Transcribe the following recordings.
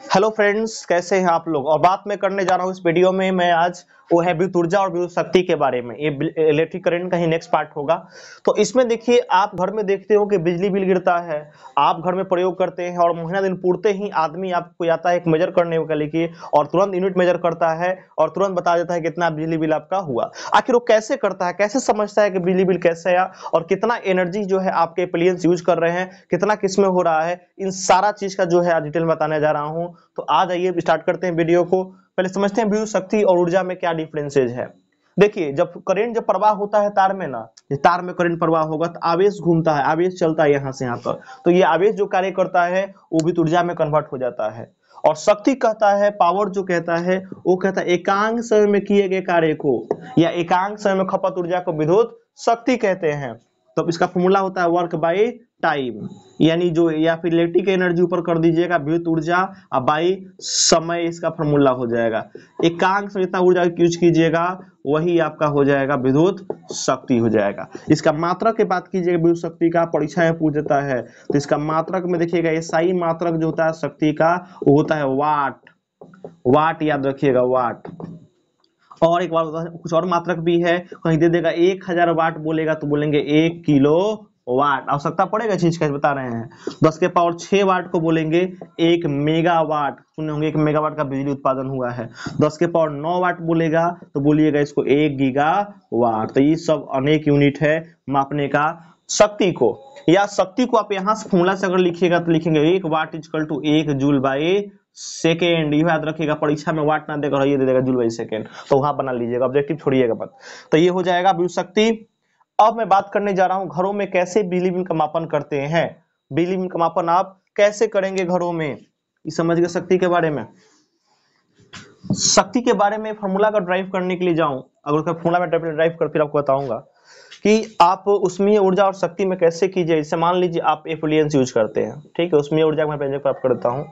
Hello friends, कैसे हैं आप लोग। और बात मैं करने जा रहा हूँ इस वीडियो में मैं आज वो है विद्युत ऊर्जा और विद्युत शक्ति के बारे में। ये इलेक्ट्रिक करंट का ही नेक्स्ट पार्ट होगा। तो इसमें देखिए, आप घर में देखते हो कि बिजली बिल गिरता है, आप घर में प्रयोग करते हैं और महीना दिन पूरते ही आदमी आपको आता है एक मेजर करने के लिए और तुरंत यूनिट मेजर करता है और तुरंत बता देता है कितना बिजली बिल आपका हुआ। आखिर वो कैसे करता है, कैसे समझता है कि बिजली बिल कैसे आया और कितना एनर्जी जो है आपके एप्लायंस यूज कर रहे हैं, कितना किसमें हो रहा है, इन सारा चीज का जो है डिटेल में बताने जा रहा हूँ। तो आ जाइए स्टार्ट करते हैं वीडियो को। पहले समझते हैं विद्युत शक्ति और ऊर्जा में क्या डिफरेंसेज है। देखिए, जब प्रवाह होता है तार में ना, तार में करंट प्रवाह होगा तो आवेश घूमता है, आवेश चलता है यहाँ से यहाँ पर, तो ये आवेश जो कार्य करता है वो विद्युत ऊर्जा में कन्वर्ट हो जाता है। और शक्ति कहता है, पावर जो कहता है वो कहता है एकांक समय में किए गए कार्य को या एकांक समय में खपत ऊर्जा को विद्युत शक्ति कहते हैं। तो इसका फॉर्मूला होता है वर्क बाय टाइम, यानी जो या फिर इलेक्ट्रिक एनर्जी ऊपर कर दीजिएगा विद्युत ऊर्जा और बाई समय, इसका फॉर्मूला हो जाएगा। एकांक में जितना ऊर्जा यूज कीजिएगा वही आपका हो जाएगा विद्युत शक्ति हो जाएगा। इसका मात्रक की बात कीजिएगा विद्युत शक्ति का, परीक्षा में पूछ देता है तो इसका मात्रक में देखिएगा एसआई मात्रक जो होता है शक्ति का वो होता है वाट। वाट याद रखिएगा, वाट। और एक बार कुछ और मात्रक भी है, कहीं दे देगा 1000 वाट बोलेगा तो बोलेंगे 1 किलो वाट। आवश्यकता पड़ेगा चीज का, बता रहे हैं। 10 के पावर 6 वाट को बोलेंगे 1 मेगावाट। सुने होंगे 1 मेगावाट का बिजली उत्पादन हुआ है। 10 के पावर 9 वाट बोलेगा तो बोलिएगा इसको 1 गीगावाट। तो ये सब अनेक यूनिट है मापने का शक्ति को। या शक्ति को आप यहाँ से फॉर्मूला से अगर लिखिएगा तो लिखेंगे 1 watt equal to 1 joule by second. ये याद रखिएगा, परीक्षा में वाट ना देकर ये दे देगा जूल बाई सेकेंड, तो वहां बना लीजिएगा, ऑब्जेक्टिव छोड़िएगा मत। तो ये हो जाएगा विद्युत शक्ति। अब मैं बात करने जा रहा हूं घरों में कैसे बिजली बिल का मापन करते हैं। बिजली बिल का मापन आप कैसे करेंगे घरों में, ये समझ गए। शक्ति के बारे में, शक्ति के बारे में फॉर्मूला का ड्राइव करने के लिए जाऊं, अगर उसका फॉर्मूला में ड्राइव कर फिर आपको बताऊंगा कि आप उसमें ऊर्जा और शक्ति में कैसे कीजिए। जैसे मान लीजिए आप एप्लायंस यूज करते हैं, ठीक है, उसमें ऊर्जा मैं प्राप्त करता हूँ।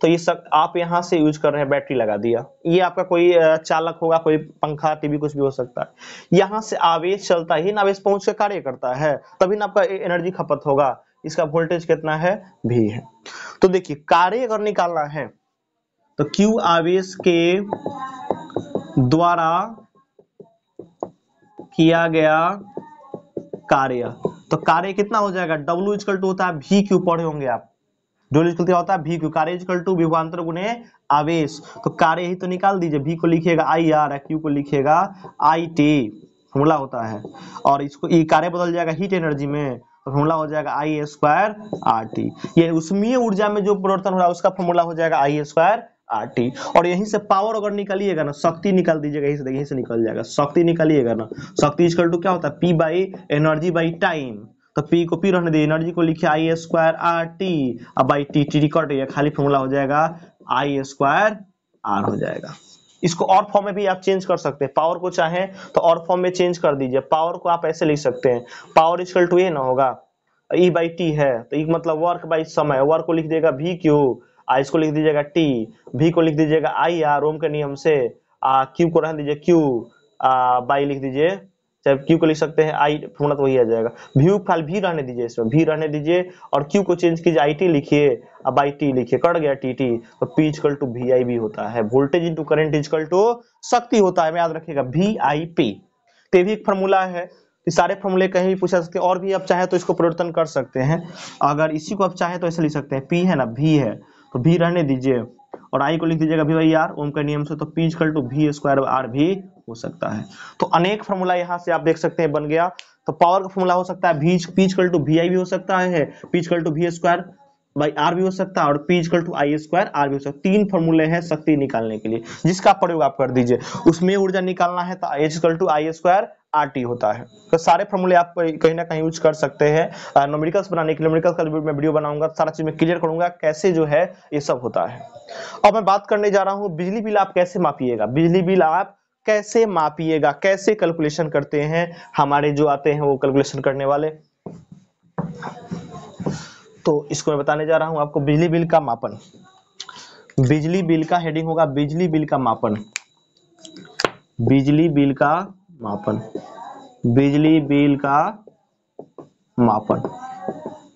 तो ये सब आप यहाँ से यूज कर रहे हैं, बैटरी लगा दिया, ये आपका कोई चालक होगा, कोई पंखा टीवी कुछ भी हो सकता है। यहाँ से आवेश चलता ही ना, आवेश पहुंच के कार्य करता है, तभी ना आपका एनर्जी खपत होगा। इसका वोल्टेज कितना है, भी है। तो देखिए, कार्य अगर निकालना है तो Q आवेश के द्वारा किया गया कार्य, तो कार्य कितना हो जाएगा, W इक्वल टू होता है V Q, पढ़े होंगे आप। जो क्या होता है V Q, कार्य इक्वल टू विभवांतर गुणे आवेश। तो कार्य ही तो निकाल दीजिए, V को लिखिएगा IR, Q को लिखिएगा IT, फॉर्मूला होता है। और इसको ये कार्य बदल जाएगा हीट एनर्जी में, तो फॉर्मूला हो जाएगा I स्क्वायर RT। ये उसमें ऊर्जा में जो परिवर्तन हो रहा है उसका फॉर्मूला हो जाएगा I स्क्वायर RT। और यहीं से पावर अगर निकालिएगा ना, शक्ति निकाल दीजिएगा, यहीं से निकल जाएगा। शक्ति निकालिएगा ना, शक्ति इक्वल टू क्या होता है, P by energy by time. तो P को P रहने दे, एनर्जी को लिखिए I स्क्वायर RT, अब बाई T कट गया, खाली फॉर्मूला हो जाएगा I स्क्वायर R हो जाएगा। इसको और फॉर्म में भी आप चेंज कर सकते हैं, पावर को चाहे तो और फॉर्म में चेंज कर दीजिए। पावर को आप ऐसे लिख सकते हैं, पावर इक्वल टू ये ना होगा E बाई टी है, तो E मतलब वर्क बाई समय। वर्क को लिख देगा V Q, I इसको लिख दीजिएगा T, V को लिख दीजिएगा I R ओम के नियम से, Q को रहने दीजिए Q, बाई लिख दीजिए, चाहे Q को लिख सकते हैं I, फॉर्मूला तो वही आ जाएगा। V खाली V रहने दीजिए, इसमें V रहने दीजिए और Q को चेंज कीजिए, IT लिखिए, अब बाई T लिखिए, कट गया TT। तो P इक्वल टू VI भी होता है, voltage into current equal to शक्ति होता है, याद रखिएगा VIP। तो ये भी एक फॉर्मूला है। इस सारे फॉर्मूले कहीं भी पूछा सकते हैं, और भी आप चाहे तो इसको परिवर्तन कर सकते हैं। अगर इसी को आप चाहे तो ऐसे लिख सकते हैं, P है ना, V है तो V रहने दीजिए और I को लिख दीजिएगा V बाई R ओम के नियम से, तो P equal to V square R भी हो सकता है। तो अनेक फॉर्मूला यहाँ से आप देख सकते हैं बन गया। तो पावर का फॉर्मूला हो सकता है P इक्वल टू VI भी हो सकता है, P equal to V square by R भी हो सकता है और P equal to I square R भी हो सकता है। 3 फॉर्मूले हैं शक्ति निकालने के लिए, जिसका प्रयोग आप कर दीजिए। उसमें ऊर्जा निकालना है तो H equal to I square RT होता है। तो सारे फॉर्मूले आप कहीं ना कहीं यूज कर सकते हैं। न्यूमेरिकल्स बनाने के लिए, न्यूमेरिकल्स का मैं वीडियो बनाऊंगा, सारा चीज मैं क्लियर करूंगा कैसे जो है ये सब होता है। अब मैं बात करने जा रहा हूँ बिजली बिल आप कैसे मापिएगा। बिजली बिल आप कैसे मापिएगा, कैसे कैलकुलेशन करते हैं, हमारे जो आते हैं वो कैलकुलेशन करने वाले। तो इसको मैं बताने जा रहा हूं आपको, बिजली बिल का मापन। बिजली बिल का हेडिंग होगा बिजली बिल का मापन, बिजली बिल का मापन, बिजली बिल का मापन,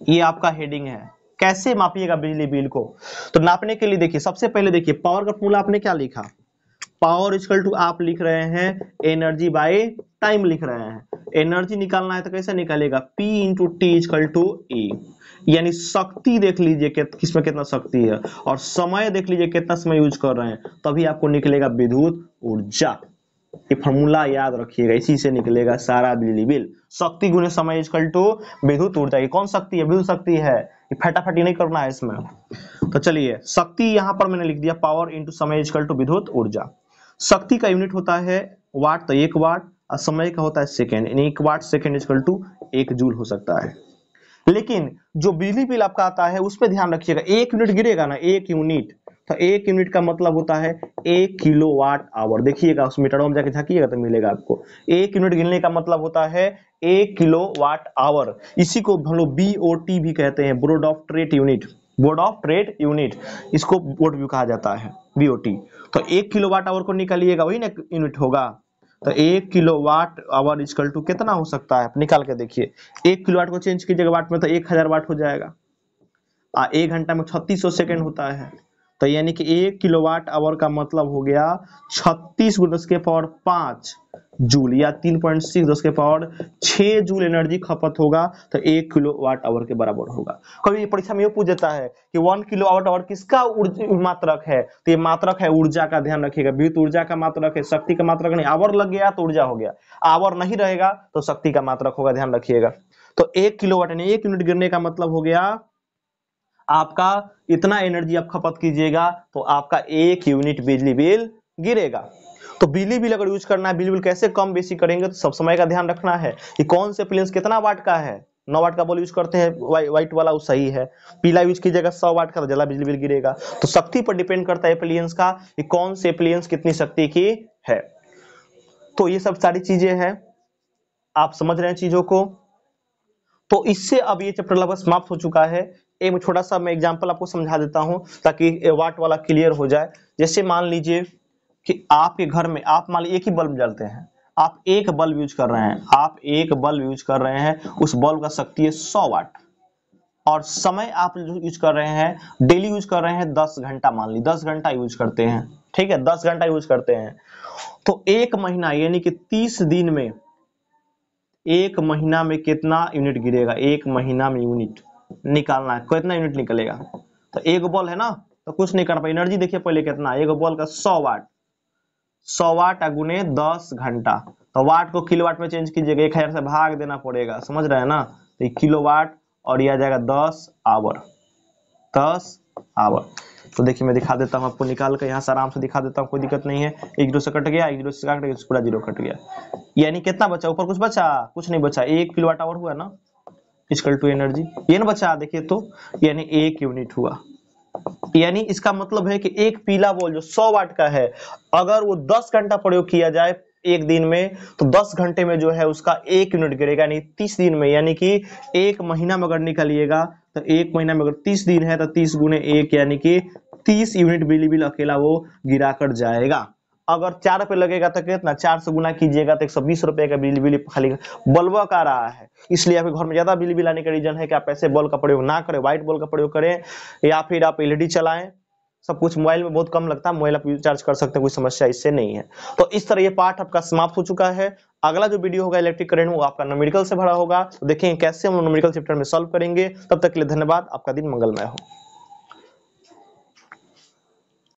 ये आपका हेडिंग है। कैसे मापिएगा बिजली बिल को, तो नापने के लिए देखिए, सबसे पहले देखिए पावर का फॉर्मूला आपने क्या लिखा, पावर इक्वल टू आप लिख रहे हैं एनर्जी बाय टाइम लिख रहे हैं। एनर्जी निकालना है तो कैसे निकालेगा, P into T equal to E, यानी शक्ति देख लीजिए किसमें कितना शक्ति है, और समय देख लीजिए कितना समय यूज कर रहे हैं, तभी आपको निकलेगा विद्युत ऊर्जा। ये फॉर्मूला याद रखिएगा, इसी से निकलेगा सारा बिजली बिल। शक्ति गुणे समय इक्वल टू विद्युत ऊर्जा। ये कौन शक्ति है, विद्युत शक्ति है, ये फटाफटी नहीं करना है इसमें। तो चलिए शक्ति यहां पर मैंने लिख दिया पावर इंटू समय इक्वल टू विद्युत ऊर्जा। शक्ति का यूनिट होता है वाट, तो 1 वाट, और समय का होता है सेकेंड, यानी 1 watt second equal to 1 joule हो सकता है। लेकिन जो बिजली बिल आपका आता है उस पर ध्यान रखिएगा, 1 यूनिट गिरेगा ना, 1 यूनिट, तो 1 यूनिट का मतलब होता है 1 किलोवाट आवर। देखिएगा उस मीटरों में जाके झांकिएगा तो मिलेगा आपको, 1 यूनिट गिनने का मतलब होता है 1 किलोवाट आवर। इसी को हम लोग BOT भी कहते हैं, board of trade unit, board of trade unit, इसको बोर्ड भी कहा जाता है BOT। तो 1 किलोवाट आवर को निकालिएगा, वही ना यूनिट होगा। तो 1 किलोवाट आवर इक्वल टू कितना हो सकता है, निकाल के देखिए। 1 किलोवाट को चेंज कीजिएगा वाट में तो 1000 वाट हो जाएगा। 1 घंटा में 3600 सेकेंड होता है, तो यानी कि 1 किलोवाट आवर का मतलब हो गया 36 × 10⁵ जूल, या 3.6 × 10⁶ जूल एनर्जी खपत होगा, तो 1 किलोवाट आवर के बराबर होगा। कभी परीक्षा में ये पूछ देता है कि 1 किलोवाट आवर किसका मात्रक है, तो ये मात्रक है ऊर्जा का, ध्यान रखिएगा। विद्युत ऊर्जा का मात्रक है, शक्ति का मात्रक नहीं। आवर लग गया तो ऊर्जा हो गया, आवर नहीं रहेगा तो शक्ति का मात्रक होगा, ध्यान रखिएगा। तो 1 किलोवाट यानी 1 यूनिट गिरने का मतलब हो गया आपका इतना एनर्जी आप खपत कीजिएगा तो आपका 1 यूनिट बिजली बिल गिरेगा। तो बिजली बिल अगर यूज करना है, बिजली बिल कैसे कम बेसी करेंगे, तो सब समय का ध्यान रखना है कि कौन से एप्लायंस कितना वाट का है। 9 वाट का बल्ब यूज करते हैं, व्हाइट वाला वो सही है। पीला यूज कीजिएगा 100 वाट का, तो ज्यादा बिजली बिल गिरेगा। तो शक्ति पर डिपेंड करता है एप्लायंस का कि कौन से एप्लायंस कितनी शक्ति की है। तो ये सब सारी चीजें हैं, आप समझ रहे हैं चीजों को। तो इससे अब ये चैप्टर लगभग समाप्त हो चुका है। एक छोटा सा मैं एग्जांपल आपको समझा देता हूं ताकि वाट वाला क्लियर हो जाए। जैसे मान लीजिए कि आपके घर में आप मान लीजिए एक ही बल्ब जलते हैं, आप एक बल्ब यूज कर रहे हैं, आप एक बल्ब यूज कर रहे हैं, उस बल्ब का शक्ति है 100 वाट, और समय आप यूज कर रहे हैं, डेली यूज कर रहे हैं 10 घंटा, मान ली 10 घंटा यूज करते हैं, ठीक है, 10 घंटा यूज करते हैं। तो 1 महीना यानी कि 30 दिन में, 1 महीना में कितना यूनिट गिरेगा, 1 महीना में यूनिट निकालना है, कितना यूनिट निकलेगा। तो एक बॉल है ना, तो कुछ नहीं करना पाए। एनर्जी देखिए पहले कितना, एक बॉल का 100 वाट, 100 वाट गुने 10 घंटा, तो वाट को किलोवाट में चेंज कीजिएगा, 1000 से भाग देना पड़ेगा, समझ रहे हैं ना। तो किलोवाट और ये आ जाएगा 10 आवर, 10 आवर। तो देखिए मैं दिखा देता हूं आपको, निकाल कर यहाँ से आराम से दिखा देता हूं, कोई दिक्कत नहीं है। 1 0 से कट गया, 1 0 से कट गया, पूरा 0 कट गया, यानी कितना बचा, ऊपर कुछ बचा, कुछ नहीं बचा। 1 किलोवाट आवर हुआ ना इक्वल टू एनर्जी, ये ना बचा, देखिए तो, यानी 1 यूनिट हुआ। यानी इसका मतलब है कि एक पीला बॉल जो 100 वाट का है, अगर वो 10 घंटा प्रयोग किया जाए एक दिन में, तो 10 घंटे में जो है उसका 1 यूनिट गिरेगा, यानी 30 दिन में, यानी कि 1 महीना में अगर निकालिएगा तो 1 महीना में अगर 30 दिन है तो 30 गुने 1 यानी कि 30 यूनिट बिजली बिल अकेला वो गिरा कर जाएगा। अगर 4 रुपए लगेगा तो कितना, 4 से गुना कीजिएगा तो 120 रुपए का बिजली बिल खाली बल्ब का रहा है। इसलिए आपके घर में ज्यादा बिजली बिल आने का रीजन है कि आप ऐसे बल्ब का प्रयोग ना करें, व्हाइट बल्ब का प्रयोग करें, या फिर आप LED चलाएं। सब कुछ मोबाइल में बहुत कम लगता है, मोबाइल आप रिचार्ज कर सकते हैं, कोई समस्या इससे नहीं है। तो इस तरह ये पार्ट आपका समाप्त हो चुका है। अगला जो वीडियो होगा इलेक्ट्रिक करंट, वो आपका न्यूमेरिकल से भरा होगा, तो देखेंगे कैसे हम न्यूमेरिकल चैप्टर में सॉल्व करेंगे। तब तक के लिए धन्यवाद, आपका दिन मंगलमय हो।